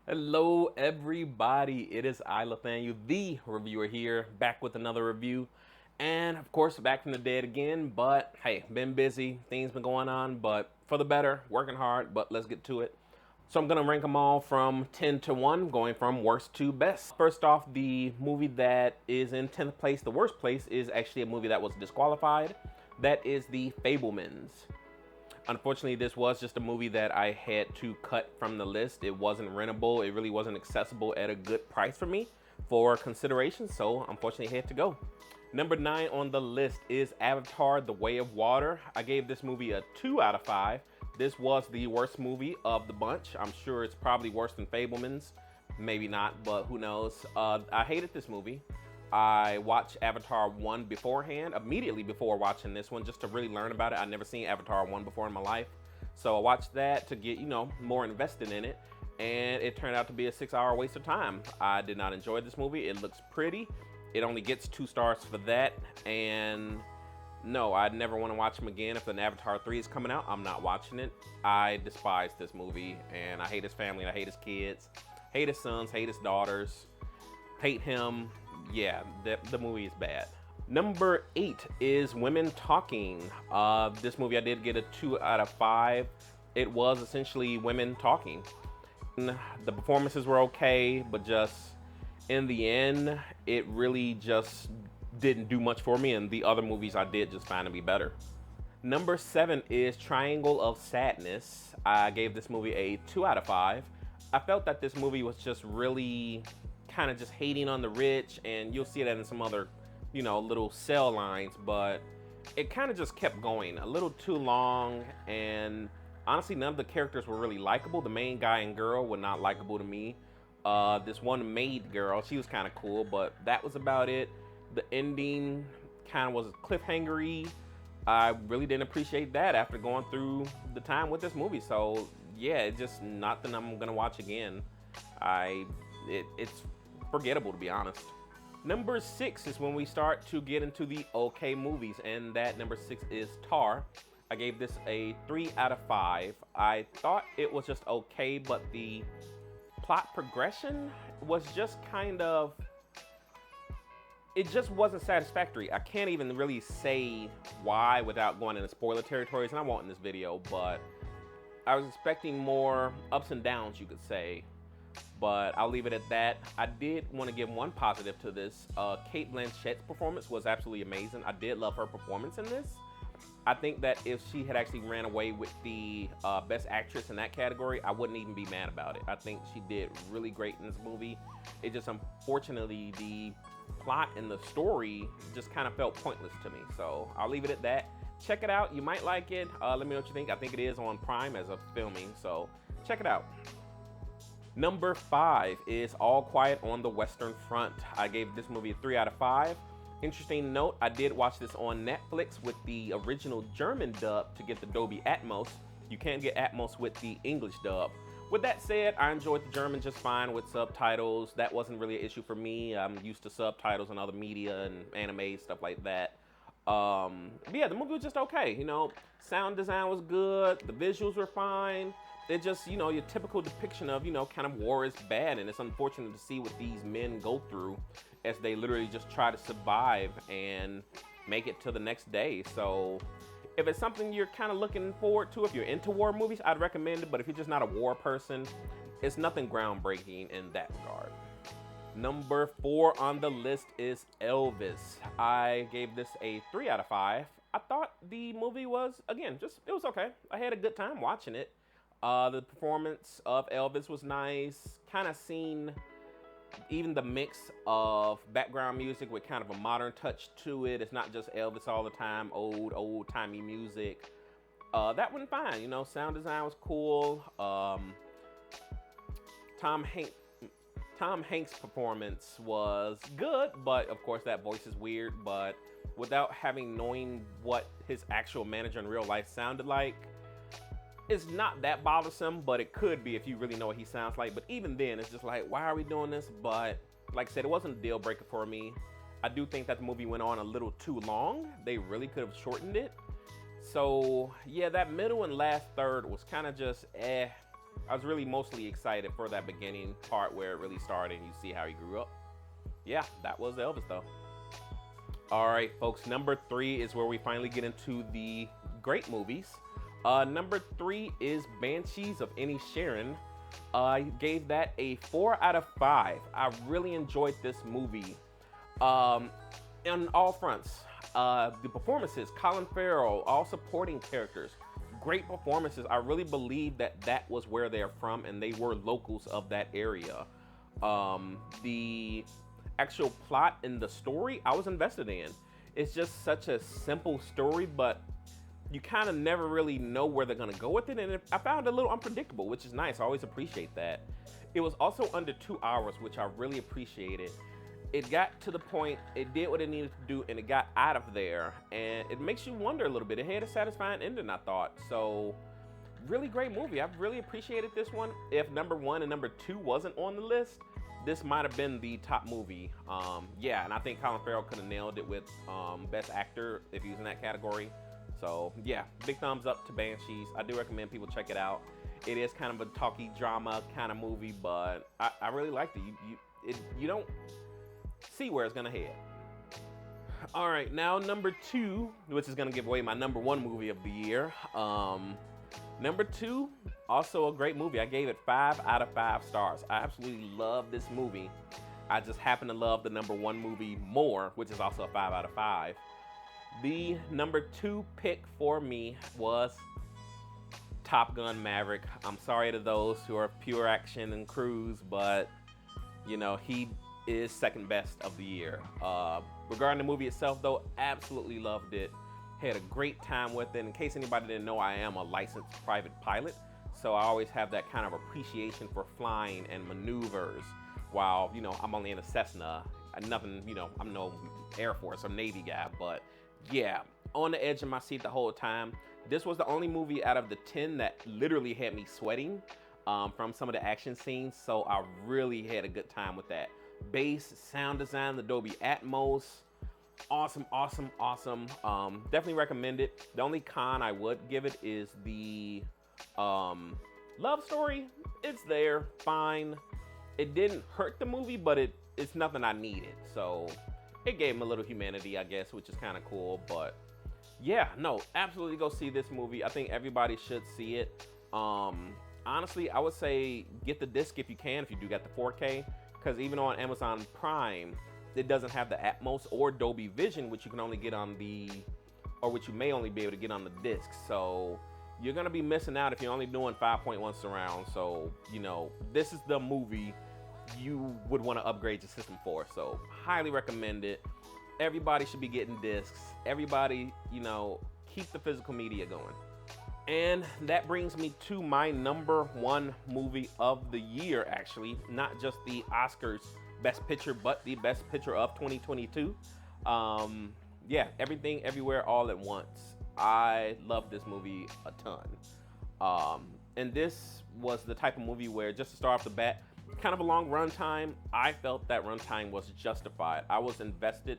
Hello everybody, it is I, Lythaniel, the reviewer here, back with another review. And of course, back from the dead again, but hey, been busy, things been going on, but for the better, working hard, but let's get to it. So I'm gonna rank them all from 10 to 1, going from worst to best. First off, the movie that is in 10th place, the worst place, is actually a movie that was disqualified. That is The Fabelmans. Unfortunately, this was just a movie that I had to cut from the list. It wasn't rentable. It really wasn't accessible at a good price for me for consideration. So unfortunately, I had to go. Number 9 on the list is Avatar: The Way of Water. I gave this movie a 2 out of 5. This was the worst movie of the bunch. I'm sure it's probably worse than Fabelmans. Maybe not, but who knows. I hated this movie. I watched Avatar 1 beforehand, immediately before watching this one, just to really learn about it. I'd never seen Avatar 1 before in my life. So I watched that to get, more invested in it. And it turned out to be a 6-hour waste of time. I did not enjoy this movie. It looks pretty. It only gets 2 stars for that. And no, I'd never want to watch them again. If an Avatar 3 is coming out, I'm not watching it. I despise this movie. And I hate his family. I hate his kids. Hate his sons. Hate his daughters. Hate him. Yeah, the movie is bad. Number 8 is Women Talking. This movie I did get a 2 out of 5. It was essentially women talking. The performances were okay, but just in the end, it really just didn't do much for me, and the other movies I did just find to be better. Number 7 is Triangle of Sadness. I gave this movie a 2 out of 5. I felt that this movie was just really kind of just hating on the rich, and you'll see that in some other, little cell lines, but it kind of just kept going a little too long, and honestly, none of the characters were really likable. The main guy and girl were not likable to me. This one maid girl, she was kind of cool, but that was about it. The ending kind of was cliffhangery. I really didn't appreciate that after going through the time with this movie. So yeah, it's just nothing I'm gonna watch again. It's forgettable, to be honest. Number 6 is when we start to get into the okay movies, and that number 6 is Tar. I gave this a 3 out of 5. I thought it was just okay, but the plot progression was just it just wasn't satisfactory. I can't even really say why without going into spoiler territories, and I won't in this video, but I was expecting more ups and downs, you could say. But I'll leave it at that. I did want to give one positive to this. Cate Blanchett's performance was absolutely amazing. I did love her performance in this. I think that if she had actually ran away with the Best Actress in that category, I wouldn't even be mad about it. I think she did really great in this movie. It just, unfortunately, the plot and the story just kind of felt pointless to me. So I'll leave it at that. Check it out. You might like it. Let me know what you think. I think it is on Prime as of filming, so check it out. Number 5 is All Quiet on the Western Front. I gave this movie a 3 out of 5. Interesting note, I did watch this on Netflix with the original German dub to get the Dolby Atmos. You can't get Atmos with the English dub. With that said, I enjoyed the German just fine with subtitles. That wasn't really an issue for me. I'm used to subtitles and other media and anime, stuff like that. But yeah, the movie was just okay. Sound design was good. The visuals were fine. It just, your typical depiction of, kind of war is bad. And it's unfortunate to see what these men go through as they literally just try to survive and make it to the next day. So if it's something you're kind of looking forward to, if you're into war movies, I'd recommend it. But if you're just not a war person, it's nothing groundbreaking in that regard. Number 4 on the list is Elvis. I gave this a 3 out of 5. I thought the movie was, again, it was okay. I had a good time watching it. The performance of Elvis was nice. Kind of seen even the mix of background music with kind of a modern touch to it. It's not just Elvis all the time, old-timey music. That went fine. Sound design was cool. Tom Hanks' performance was good, but of course that voice is weird. But without knowing what his actual manager in real life sounded like, it's not that bothersome, but it could be if you really know what he sounds like. But even then, it's just like, why are we doing this? But like I said, it wasn't a deal breaker for me. I do think that the movie went on a little too long. They really could have shortened it. So yeah, that middle and last third was kind of just I was really mostly excited for that beginning part where it really started and you see how he grew up. Yeah, that was Elvis though. All right, folks, number 3 is where we finally get into the great movies. Number 3 is Banshees of Inisherin. I gave that a 4 out of 5. I really enjoyed this movie on all fronts. The performances, Colin Farrell, all supporting characters, great performances. I really believe that that was where they're from and they were locals of that area. The actual plot and the story I was invested in. It's just such a simple story, but you kind of never really know where they're gonna go with it, and I found it a little unpredictable, which is nice. I always appreciate that. It was also under 2 hours, which I really appreciated. It got to the point, it did what it needed to do, and it got out of there, and it makes you wonder a little bit. It had a satisfying ending, I thought. So, really great movie. I've really appreciated this one. If number 1 and number 2 wasn't on the list, this might have been the top movie. Yeah, and I think Colin Farrell could have nailed it with Best Actor if he was in that category. So yeah, big thumbs up to Banshees. I do recommend people check it out. It is kind of a talky drama kind of movie, but I really liked it. You don't see where it's gonna head. All right, now number 2, which is gonna give away my number 1 movie of the year. Number 2, also a great movie. I gave it 5 out of 5 stars. I absolutely love this movie. I just happen to love the number 1 movie more, which is also a 5 out of 5. The number 2 pick for me was Top Gun Maverick. I'm sorry to those who are pure action and cruise, but you know, he is second best of the year. Regarding the movie itself though, absolutely loved it. Had a great time with it. In case anybody didn't know, I am a licensed private pilot, so I always have that kind of appreciation for flying and maneuvers while, you know, I'm only in a Cessna. Nothing, you know, I'm no Air Force or Navy guy, but yeah, on the edge of my seat the whole time. This was the only movie out of the 10 that literally had me sweating from some of the action scenes, so I really had a good time with that. Bass, sound design, the Dolby Atmos, awesome. Definitely recommend it. The only con I would give it is the love story. It's there, fine. It didn't hurt the movie, but it's nothing I needed, so it gave him a little humanity, I guess, which is kind of cool. But yeah, no, absolutely go see this movie. I think everybody should see it. Honestly, I would say get the disc if you can, if you do got the 4K, because even on Amazon Prime, it doesn't have the Atmos or Dolby Vision, which you can only get on or which you may only be able to get on the disc. So you're gonna be missing out if you're only doing 5.1 surround. So, you know, this is the movie you would want to upgrade your system for. So highly recommend it. Everybody should be getting discs. Everybody, you know, keep the physical media going. And that brings me to my number 1 movie of the year, actually. Not just the Oscars Best Picture, but the Best Picture of 2022. Yeah, Everything, Everywhere, All at Once. I love this movie a ton. And this was the type of movie where, just to start off the bat, kind of a long runtime. I felt that runtime was justified. I was invested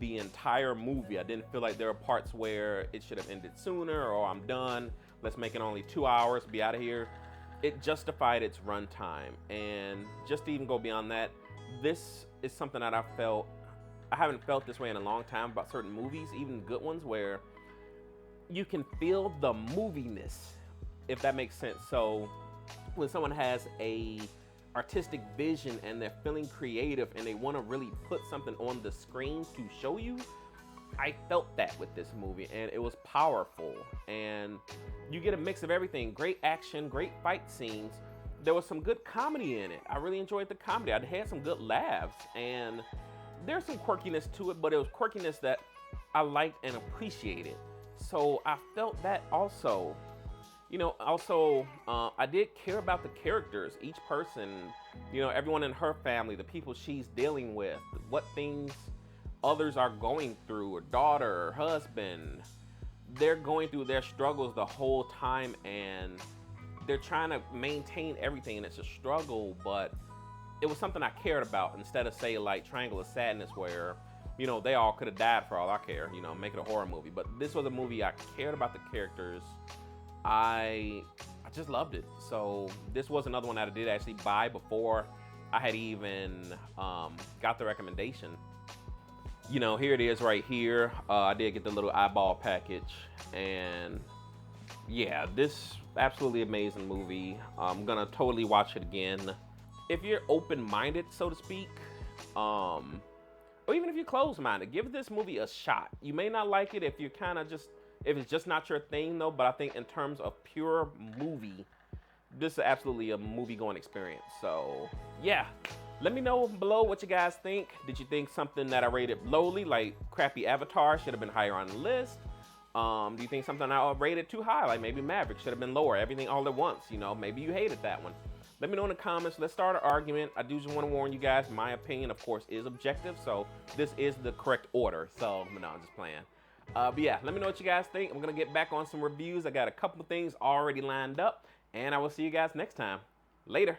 the entire movie. I didn't feel like there were parts where it should have ended sooner, or I'm done, let's make it only 2 hours, be out of here. It justified its runtime. And just to even go beyond that, this is something that I haven't felt this way in a long time about certain movies, even good ones, where you can feel the moviness, if that makes sense. So when someone has a artistic vision and they're feeling creative and they want to really put something on the screen to show you, I felt that with this movie, and it was powerful. And you get a mix of everything. Great action, great fight scenes. There was some good comedy in it. I really enjoyed the comedy. I had some good laughs, and there's some quirkiness to it, but it was quirkiness that I liked and appreciated. So I felt that also. You know, also, I did care about the characters, each person, you know, everyone in her family, the people she's dealing with, what things others are going through, her daughter, her husband. They're going through their struggles the whole time, and they're trying to maintain everything, and it's a struggle, but it was something I cared about, instead of, say, like Triangle of Sadness, where, you know, they all could have died for all I care, you know, make it a horror movie. But this was a movie I cared about the characters. I I just loved it. So this was another one that I did actually buy before I had even got the recommendation. You know, here it is right here. I did get the little eyeball package, and yeah, this absolutely amazing movie. I'm gonna totally watch it again. If you're open-minded, so to speak, or even if you're closed-minded, give this movie a shot. You may not like it if you're kind of just, if it's just not your thing though, but I think in terms of pure movie, this is absolutely a movie-going experience. So yeah, let me know below what you guys think. Did you think something that I rated lowly, like crappy Avatar, should have been higher on the list? Do you think something I rated too high, like maybe Maverick, should have been lower? Everything all at once, you know, maybe you hated that one. Let me know in the comments. Let's start an argument. I do just want to warn you guys, my opinion, of course, is objective, so this is the correct order. So, no, I'm just playing. But yeah, let me know what you guys think. I'm going to get back on some reviews. I got a couple of things already lined up, and I will see you guys next time. Later.